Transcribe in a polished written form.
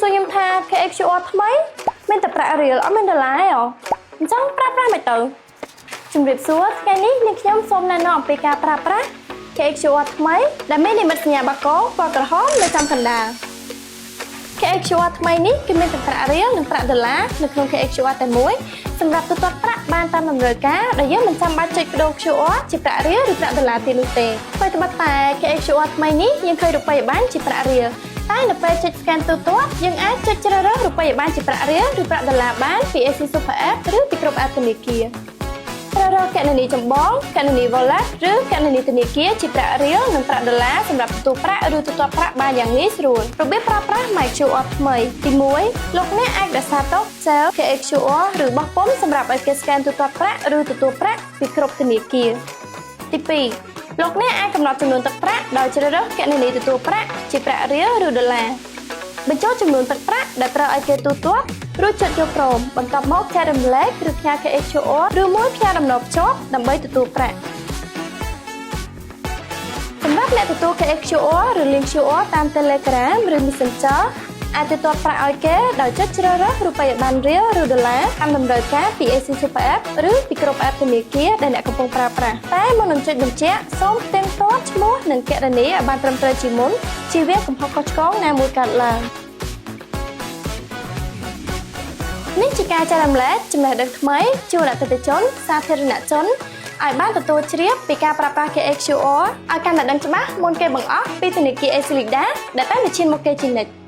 សួរខ្ញុំថា KXQR ថ្មីមានតែប្រាក់រៀលអត់មានដុល្លារទេអញ្ចឹងប្រើប្រាស់មិនទៅជំរាបសួរថ្ងៃនេះនាងខ្ញុំសូមណែនាំអំពីការប្រើប្រាស់ KXQR ថ្មីដែលមាននិមិត្តសញ្ញាបាកូពណ៌ក្រហមនៅចំកណ្ដាល KXQR ថ្មីនេះគឺមានតែប្រាក់រៀលនិងប្រាក់ដុល្លារនៅក្នុង KXQR តែមួយសម្រាប់ទូទាត់ប្រាក់បានតាមតម្រូវការដែលយើងមិនចាំបាច់ចុចបដូរ QR ជាប្រាក់រៀលឬប្រាក់ដុល្លារទៀតនោះទេអ្វីត្បិតតែ KXQR ថ្មីនេះយើងឃើញរូបិយប័ណ្ណជាប្រាក់រៀលតែនៅពេលចុច scan ទូទាត់យើងអាចចុចជ្រើសរើសរូបិយប័ណ្ណជាប្រាក់រៀលឬប្រាក់ដុល្លារបានពី AC Super App ឬពីគ្រប់ App ធនាគារជ្រើសរើសគណនីចម្បងគណនី Wallet ឬគណនីធនាគារជាប្រាក់រៀលនិងប្រាក់ដុល្លារសម្រាប់ទទួលប្រាក់ឬទូទាត់ប្រាក់បានយ៉ាងងាយស្រួលរបៀបប្រើប្រាស់ MyQR ថ្មីទី1លោកអ្នកអាចរក្សាទុក Cell KXQR ឬបោះពុម្ពសម្រាប់ឲ្យគេ scan ទូទាត់ប្រាក់ឬទទួលប្រាក់ពីគ្រប់ធនាគារទី2លោកអ្នកអាចកំណត់ចំនួនទឹកប្រាក់ដោយជ្រើសរើសគណនីទទួលប្រាក់ជាប្រាក់រៀលឬដុល្លារបញ្ចូលចំនួនទឹកប្រាក់ដែលត្រូវឲ្យគេទូទាត់រួចចុចយកព្រមបន្ទាប់មកចែករំលែកឬផ្ញើ KXQR ឬមួយផ្ញើដំណើរភ្ជាប់ដើម្បីទទួលប្រាក់សម្រាប់អ្នកទទួល KXQR ឬ Link QR តាម Telegram ឬ Messenger អាចទូទាត់ប្រាក់ឲ្យគេដោយចុចជ្រើសរើសរូបិយប័ណ្ណរៀលឬដុល្លារតាមតម្រូវការពី AC Super App ឬពីគ្រប់ App ធនាគារដែលអ្នកកំពុងប្រើប្រាស់តែមុននឹងចុចបញ្ជាក់សូមផ្ទេរទាត់ឈ្មោះនិងគណនីឲ្យបានត្រឹមត្រូវជាមុនជៀសវាងកំហុសខុសឆ្គងណាមួយកើតឡើងនេះជាការចែករំលែកចំណេះដឹងថ្មីជូនអតិថិជនសាធារណជនឲ្យបានទទួលជ្រាបពីការប្រើប្រាស់ KXQR ឲ្យកាន់តែដឹងច្បាស់មុនគេបង្អស់ពីធនាគារ Excelida ដែលតែវិឈានមកគេជានិច្ច